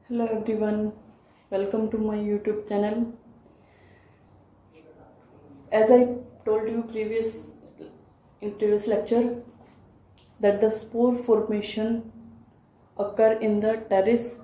Hello everyone, welcome to my YouTube channel. As I told you in previous lecture that the spore formation occur in the terrace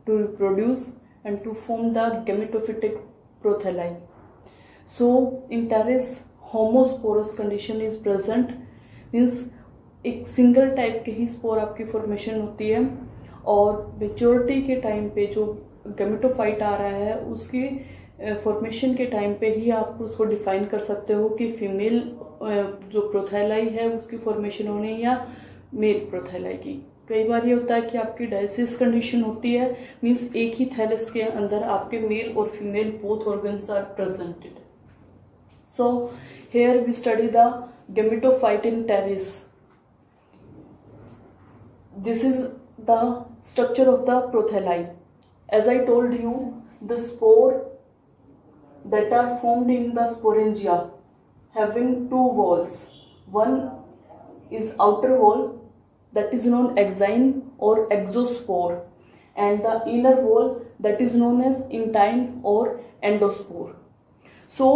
to reproduce and to form the gametophytic prothalli. So in terrace homosporous condition is present, means एक single type के ही spore आपकी formation होती है और maturity के time पे जो gametophyte आ रहा है उसकी फॉर्मेशन के टाइम पे ही आप उसको डिफाइन कर सकते हो कि फीमेल जो प्रोथैलाई है उसकी फॉर्मेशन होने या मेल प्रोथैलाई की। कई बार ये होता है कि आपकी डायसिस कंडीशन होती है, मीन्स एक ही थैलस के अंदर आपके मेल और female both organs are presented. So here we study the gametophyte in terrace. This is the structure of the prothalli. As I told you, the spore that are formed in the sporangia having two walls. One is outer wall that is known exine or exospore, and the inner wall that is known as intine or endospore. So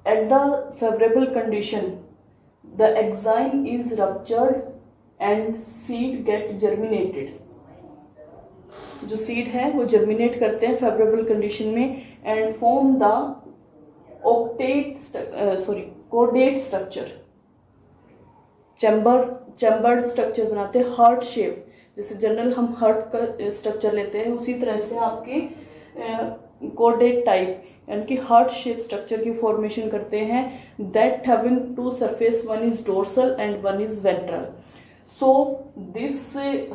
at the favorable condition, the exine is ruptured and seed get germinated. जो seed है वो germinate करते हैं favourable condition में and form the caudate structure, chambered structure बनाते हैं, heart shape. जैसे general हम हार्ट का स्ट्रक्चर लेते हैं उसी तरह से आपके कोडेट टाइप यानी कि हार्ट शेप स्ट्रक्चर की फॉर्मेशन करते हैं। That having two surface, one is dorsal and one is ventral. So this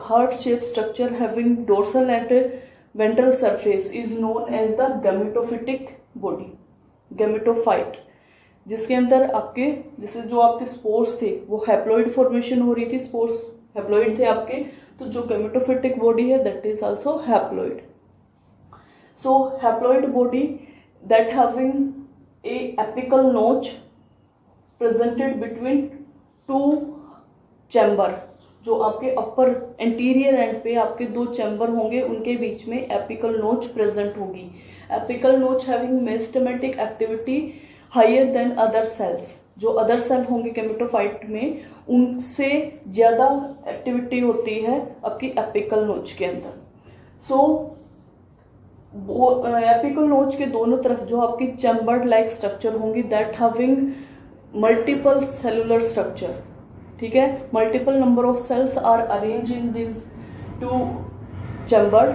heart-shaped structure having dorsal and ventral surface is known as the gametophytic body, gametophyte, जिसके अंदर आपके जैसे जो आपके spores थे वो हैप्लॉइड फॉर्मेशन हो रही थी, स्पोर्स हैप्लॉइड थे आपके, तो जो gametophytic body है that is also haploid. So haploid body that having a apical notch presented between two chamber, जो आपके अपर एंटीरियर एंड पे आपके दो चैम्बर होंगे उनके बीच में एपिकल नोच प्रेजेंट होगी. Apical notch having meristematic activity higher than other cells. जो अदर सेल होंगे गैमेटोफाइट में उनसे ज्यादा एक्टिविटी होती है आपकी एपिकल नोच के अंदर. सो एपिकल नोच के दोनों तरफ जो आपकी चैम्बर्ड लाइक स्ट्रक्चर होंगी that having multiple cellular structure. ठीक है, multiple number of cells are arrange in this two chamber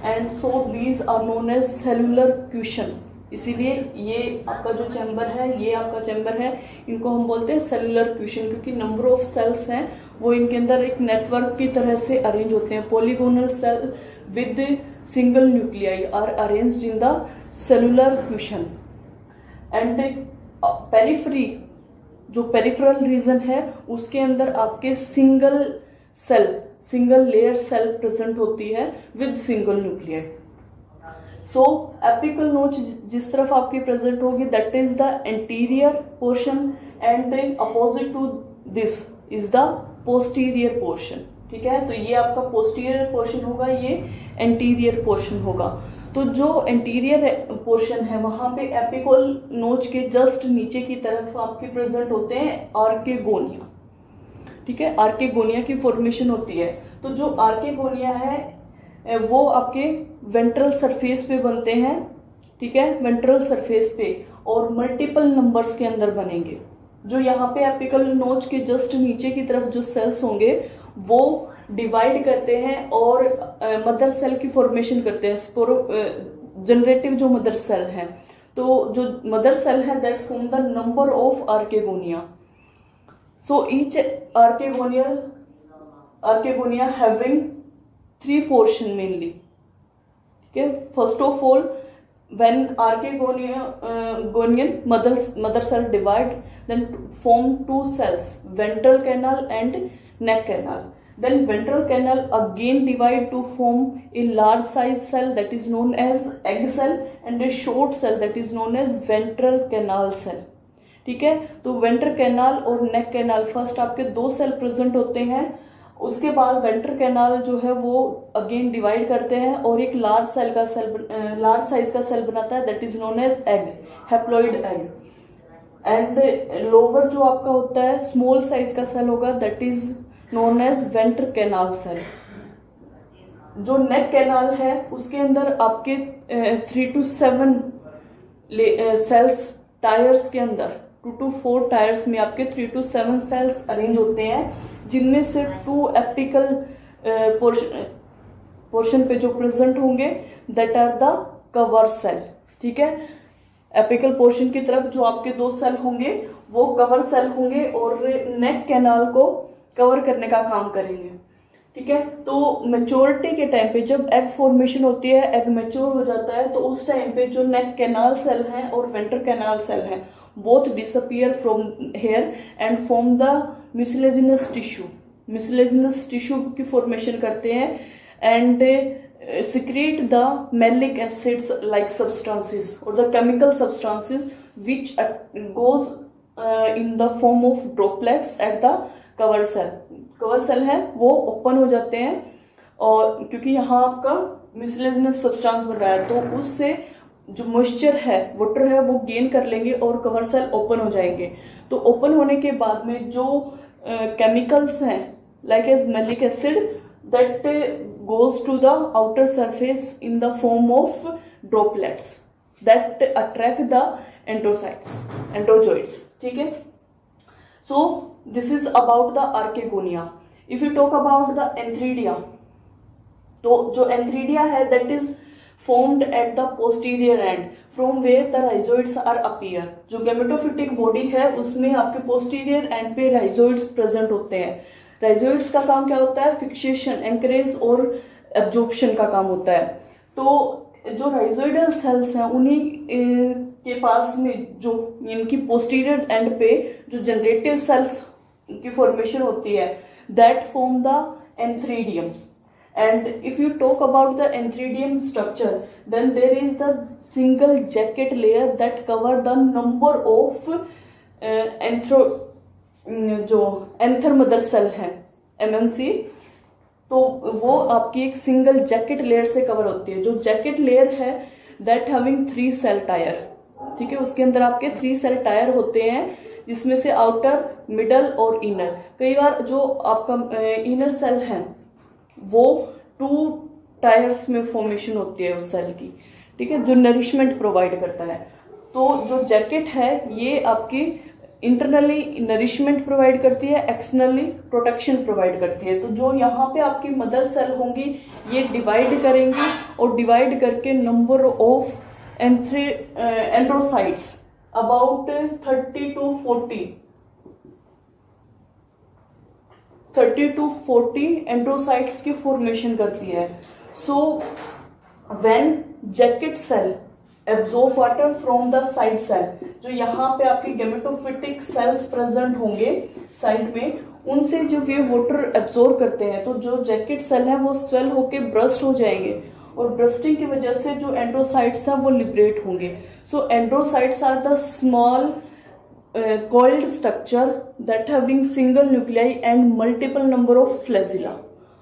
and so these are known as cellular cushion. इसीलिए ये आपका जो चैम्बर है, ये आपका चैम्बर है, इनको हम बोलते हैं सेलुलर क्यूशन, क्योंकि नंबर ऑफ सेल्स हैं वो इनके अंदर एक नेटवर्क की तरह से अरेंज होते हैं. Polygonal cell with single nuclei are arranged in the cellular cushion. And periphery, जो पेरिफेरल रीजन है उसके अंदर आपके सिंगल लेयर सेल प्रेजेंट होती है with single nuclei. So apical notch जिस तरफ आपकी प्रेजेंट होगी that is the anterior portion and opposite to this is the posterior portion. ठीक है, तो ये आपका पोस्टीरियर पोर्शन होगा, ये एंटीरियर पोर्शन होगा. तो जो एंटीरियर पोर्शन है वहां पे एपिकल नोच के जस्ट नीचे की तरफ आपके प्रेजेंट होते हैं आर्केगोनिया. ठीक है, आर्केगोनिया की फॉर्मेशन होती है. तो जो आर्केगोनिया है वो आपके वेंट्रल सरफेस पे बनते हैं. ठीक है, वेंट्रल सरफेस पे और मल्टीपल नंबर्स के अंदर बनेंगे. जो यहाँ पे एपिकल नोच के जस्ट नीचे की तरफ जो सेल्स होंगे वो डिवाइड करते हैं और मदर सेल की फॉर्मेशन करते हैं. जनरेटिव जो मदर सेल है, तो जो मदर सेल है that form the number of archegonia. So each archegonia having 3 portion mainly. ठीक है, first of all when archegonian mother cell divide, then form 2 cells, ventral canal and neck canal. Then ventral canal again divide to form a large size cell that is known as egg cell and a short cell that is known as ventral canal cell. ठीक है, तो ventral canal और नेक canal first आपके 2 cell present होते हैं उसके बाद ventral canal जो है वो अगेन डिवाइड करते हैं और एक लार्ज साइज का सेल बनाता है, that is known as egg, haploid egg. And lower जो आपका होता है स्मॉल साइज का सेल होगा, that is known as ventral canal cell. जो नेक कैनाल है उसके अंदर आपके 3 to 7 सेल्स टायर्स के अंदर, 2 to 4 टायर्स में आपके 3 to 7 सेल्स अरेंज होते हैं, जिनमें से 2 एपिकल पोर्शन पे जो प्रेजेंट होंगे that are the cover cell. ठीक है, एपिकल पोर्शन की तरफ जो आपके 2 सेल होंगे वो कवर सेल होंगे और नेक कैनाल को कवर करने का काम करेंगे। ठीक है, तो मैच्योरिटी के टाइम पे जब एग फॉर्मेशन होती है, एग मैच्योर हो जाता है, तो उस टाइम पे जो नेक कैनाल सेल हैं और वेंट्रल कैनाल सेल हैं both disappear from here and form the mucilaginous tissue. Mucilaginous tissue की फॉर्मेशन करते हैं and secrete the malic acids like substances or the chemical substances which goes in the form of droplets at the cover cell। Cover cell है वो open हो जाते हैं और क्योंकि यहाँ आपका म्यूसिलेजिनस सब्सटेंस बन रहा है तो उससे जो मॉइस्चर है, वाटर है, वो गेन कर लेंगे और कवर सेल ओपन हो जाएंगे। तो ओपन होने के बाद में जो केमिकल्स हैं like as malic acid that goes to the outer surface in the form of droplets that attract the enterozoites। ठीक है, so this is about the archegonia। if you talk about the antheridia, तो जो antheridia है that is formed at the posterior end from where the rhizoids are appear। जो gametophytic body है उसमें आपके posterior end पे rhizoids present होते हैं। राइजोइड्स का काम क्या होता है? फिक्सेशन, एंकरेज और एब्जॉर्प्शन का काम होता है। तो जो राइजोइडल सेल्स हैं उन्हीं के पास में जो इनकी पोस्टीरियर एंड पे जो जनरेटिव सेल्स की फॉर्मेशन होती है that form the antheridium. And if you talk about the antheridium structure then there is the single jacket layer that cover the number of जो एंथर मदर सेल है MMC, तो वो आपकी एक single jacket layer से cover होती है। जो जैकेट लेयर है दैट हैविंग 3 सेल टायर। ठीक है, उसके अंदर आपके 3 सेल टायर होते हैं जिसमें से आउटर, मिडल और इनर। कई बार जो आपका इनर सेल है वो 2 टायर्स में फॉर्मेशन होती है उस सेल की। ठीक है, जो नरिशमेंट प्रोवाइड करता है। तो जो जैकेट है ये आपकी इंटरनली नरिशमेंट प्रोवाइड करती है, एक्सटर्नली प्रोटेक्शन प्रोवाइड करती है। तो जो यहाँ पे आपकी मदर सेल होंगी ये डिवाइड करेंगी और डिवाइड करके number of androcytes about 30 to 40 androcytes की फॉर्मेशन करती है। So when jacket cell absorb water from the side cell, जो यहाँ पे आपके गेमेटोफिटिक सेल्स प्रेजेंट होंगे साइड में, उनसे जब ये वाटर एब्जॉर्ब करते हैं तो जो जैकेट सेल है वो स्वेल होके ब्रस्ट हो जाएंगे और ब्रस्टिंग की वजह से जो एंड्रोसाइट्स हैं वो लिबरेट होंगे। So androcytes are the small coiled structure that having single nuclei and multiple number of flagella।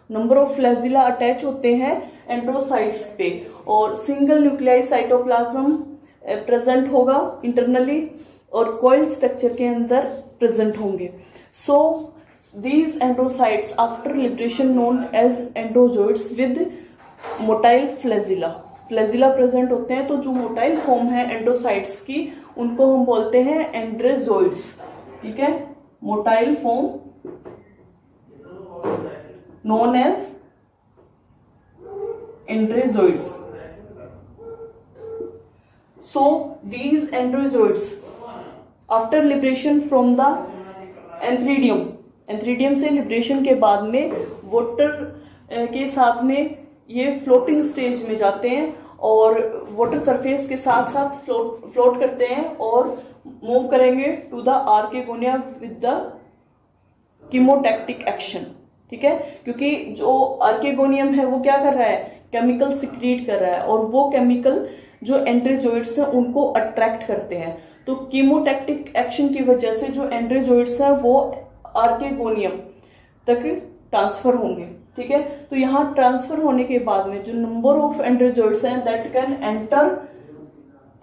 Number of flagella attach होते हैं एंड्रोसाइट्स पे और सिंगल न्यूक्लियाई साइटोप्लाज्म प्रेजेंट होगा इंटरनली और कॉइल स्ट्रक्चर के अंदर प्रेजेंट होंगे। So these androcytes after liberation known as androzoids with motile flagella. Flagella present होते हैं, तो जो मोटाइल फॉर्म है एंड्रोसाइट्स की उनको हम बोलते हैं एंड्रोजोइड्स। ठीक है, motile form known as androzoids। So these androzoids after liberation from the antheridium से लिबरेशन के बाद में वाटर के साथ में ये फ्लोटिंग स्टेज में जाते हैं और वाटर सरफेस के साथ साथ फ्लोट करते हैं और मूव करेंगे to the archegonia with the chemotactic action. ठीक है, क्योंकि जो आर्केगोनियम है वो क्या कर रहा है? केमिकल सिक्रीट कर रहा है और वो केमिकल जो एंड्रोजोइड्स हैं उनको अट्रैक्ट करते हैं। तो कीमोटैक्टिक एक्शन की वजह से जो एंड्रोजोइड्स हैं वो आर्केगोनियम तक ट्रांसफर होंगे, ठीक है। तो यहाँ ट्रांसफर होने के बाद में जो नंबर ऑफ एंड्रोजोइड्स हैं दैट कैन एंटर,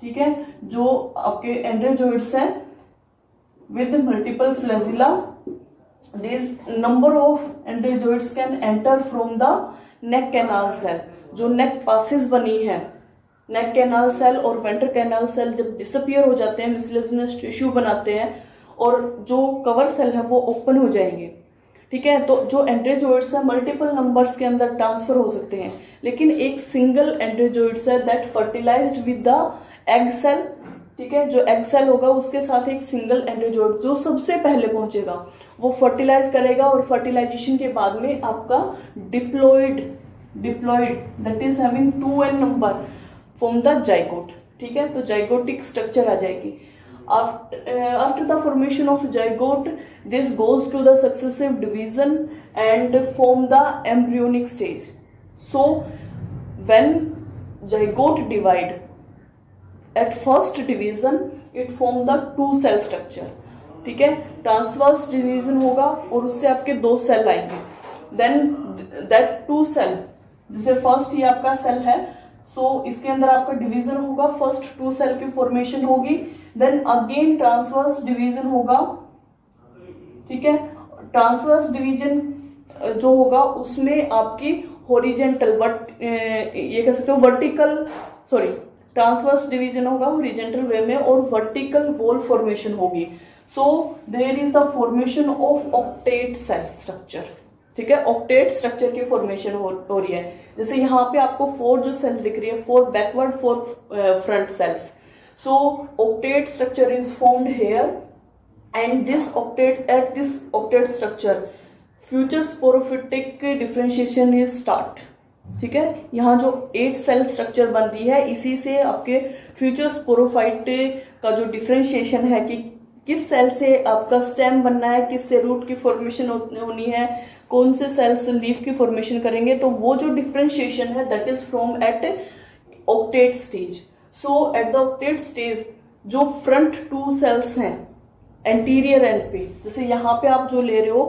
ठीक है, जो आपके एंड्रोजोइड्स हैं with multiple flagella, this number of androzoids can enter from the neck canal cell. जो नेक पासिस बनी है, नेक कैनाल सेल और वेंट्रल कैनाल सेल जब डिसअपियर हो जाते हैं, मिसलेनियस टिश्यू बनाते हैं और जो कवर सेल है वो ओपन हो जाएंगे, ठीक है। तो जो एंड्रोजोइड्स है मल्टीपल नंबर्स के अंदर ट्रांसफर हो सकते हैं, लेकिन एक सिंगल एंड्रोजोइड्स है that fertilized with the egg cell, ठीक है। जो एग सेल होगा उसके साथ एक सिंगल एंड्रोजोइड जो सबसे पहले पहुंचेगा वो फर्टिलाइज करेगा और फर्टिलाइजेशन के बाद में आपका diploid that is having 2n number from the zygote, ठीक है। तो जाइगोटिक स्ट्रक्चर आ जाएगी। After the formation of zygote, this goes to the successive division and form the embryonic stage. So, when zygote divide, at first division, it form the 2 cell structure. ठीक है, transverse division होगा और उससे आपके 2 cell आएंगे। Then that 2 cell, जैसे first ये आपका सेल है, सो इसके अंदर आपका डिवीजन होगा, फर्स्ट 2 सेल की फॉर्मेशन होगी, देन अगेन ट्रांसवर्स डिवीजन होगा, ठीक है। ट्रांसवर्स डिवीजन जो होगा उसमें आपकी हॉरिजेंटल ये कह सकते हो वर्टिकल, सॉरी, ट्रांसवर्स डिवीजन होगा हॉरिजेंटल वे में और वर्टिकल वॉल फॉर्मेशन होगी। So there is the formation of octet cell structure, ठीक है। ऑक्टेट स्ट्रक्चर की फॉर्मेशन हो रही है। जैसे यहाँ पे आपको 4 जो सेल दिख रही है, 4 backward 4 front cells. So octet structure is formed here, and this octet structure future sporophytic differentiation is start, ठीक है। यहाँ जो 8 सेल स्ट्रक्चर बन रही है इसी से आपके फ्यूचर स्पोरोफाइट का जो डिफरेंशिएशन है कि किस सेल से आपका स्टेम बनना है, किस से रूट की फॉर्मेशन होनी है, कौन से सेल से लीफ की फॉर्मेशन करेंगे, तो वो जो डिफरेंशिएशन है that is from at octet stage. So at the octet stage जो फ्रंट 2 सेल्स हैं एंटीरियर एंड पे, जैसे यहाँ पे आप जो ले रहे हो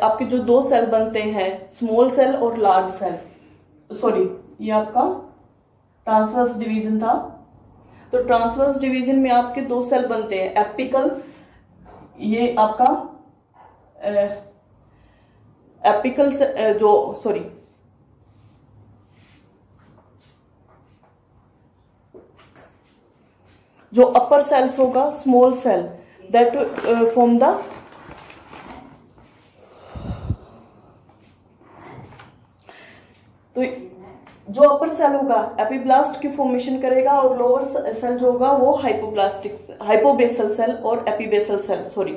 आपके जो 2 सेल बनते हैं, स्मॉल सेल और लार्ज सेल, सॉरी ये आपका ट्रांसवर्स डिवीजन था। तो ट्रांसवर्स डिवीजन में आपके 2 सेल बनते हैं, एपिकल, ये आपका एपिकल जो सॉरी जो अपर सेल्स होगा small cell that form the तो जो अपर सेल होगा एपीब्लास्ट की फॉर्मेशन करेगा और लोअर सेल जो होगा वो हाइपोबेसल सेल और एपीबेसल सेल, सॉरी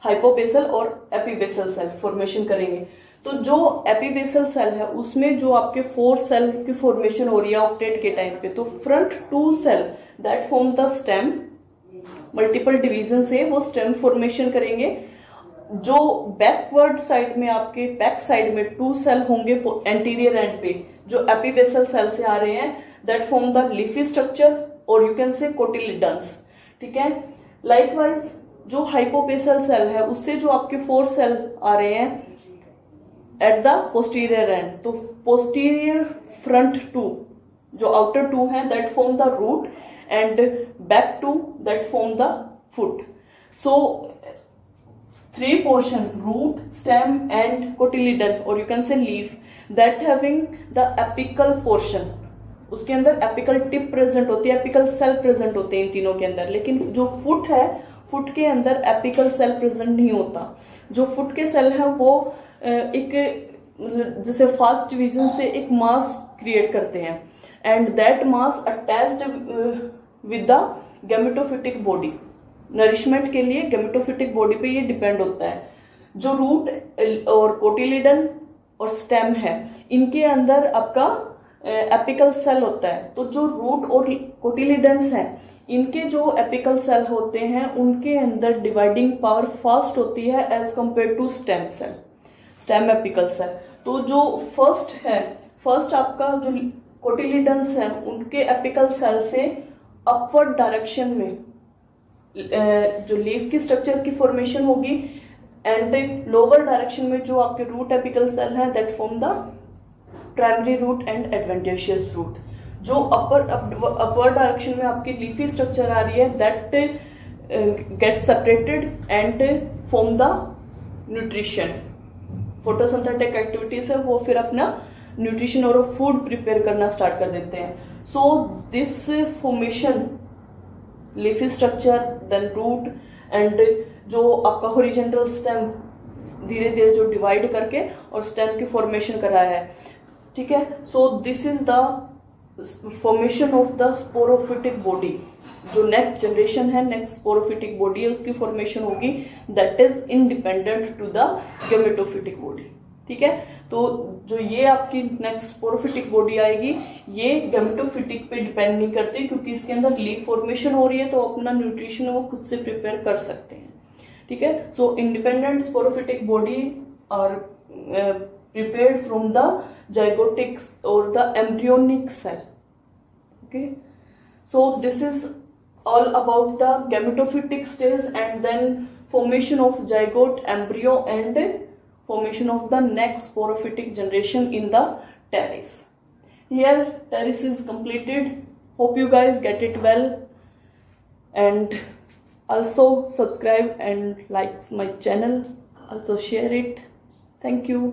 हाइपोबेसल और एपीबेसल सेल फॉर्मेशन करेंगे। तो जो एपीबेसल सेल है उसमें जो आपके 4 सेल की फॉर्मेशन हो रही है ऑक्टेट के टाइम पे, तो front 2 cell that form the stem, multiple division से वो स्टेम फॉर्मेशन करेंगे। जो बैकवर्ड साइड में आपके बैक साइड में 2 सेल होंगे एंटीरियर एंड पे जो एपीबेसल सेल से आ रहे हैं that form the leafy structure और यू कैन से कोटिलिडन्स, ठीक है। लाइकवाइज जो हाइपोबेसल सेल है उससे जो आपके 4 सेल आ रहे हैं एट द पोस्टीरियर एंड, तो पोस्टीरियर फ्रंट 2 जो आउटर 2 है that form the root end back 2 that form the foot. So 3 portion root, stem and cotyledon or you can say leaf that having the apical portion, उसके अंदर apical tip present होती है, apical cell present होते हैं इन तीनों के अंदर। लेकिन जो फुट है, फुट के अंदर एपिकल सेल प्रेजेंट नहीं होता। जो फुट के सेल है वो एक जैसे फास्ट डिवीजन से एक मास क्रिएट करते हैं and that mass attached with the gametophytic body. Nourishment के लिए गैमेटोफिटिक बॉडी पे ये डिपेंड होता है। जो रूट और कोटिलिडन और स्टेम है इनके अंदर आपका एपिकल सेल होता है। तो जो रूट और कोटिलिडन्स हैं इनके जो एपिकल सेल होते हैं उनके अंदर डिवाइडिंग पावर फास्ट होती है as compare to stem cell, stem apical cell. तो जो फर्स्ट आपका जो कोटिलिडन्स है उनके एपिकल सेल से अपवर्ड डायरेक्शन में जो लीफ की स्ट्रक्चर की फॉर्मेशन होगी एंड लोअर डायरेक्शन में जो आपके रूट एपिकल सेल हैं that form the primary root and adventitious root. जो अपवर्ड डायरेक्शन में आपकी लीफी स्ट्रक्चर आ रही है that get separated and form the nutrition. Photosynthetic activities है वो फिर अपना न्यूट्रिशन और फूड प्रिपेयर करना स्टार्ट कर देते हैं। So this formation leafy structure then root and जो आपका हॉरिजॉन्टल स्टेम धीरे धीरे जो डिवाइड करके और स्टेम की फॉर्मेशन कराया है, ठीक है। So this is the formation of the sporophytic body. जो नेक्स्ट जनरेशन है, नेक्स्ट स्पोरोफिटिक बॉडी है, उसकी फॉर्मेशन होगी that is independent to the gametophytic body, ठीक है। तो जो ये आपकी नेक्स्ट स्पोरोफिटिक बॉडी आएगी ये गैमेटोफिटिक पे डिपेंड नहीं करती, क्योंकि इसके अंदर लीफ फॉर्मेशन हो रही है तो अपना न्यूट्रिशन वो खुद से प्रिपेयर कर सकते हैं, ठीक है। So independent sporophytic body are prepared from the zygotic or the embryonic cell. Okay, so this is all about the gametophytic stage and then formation of zygote, embryo and formation of the next sporophytic generation in the terrace. Here terrace is completed. Hope you guys get it well, and also subscribe and like my channel, also share it. Thank you.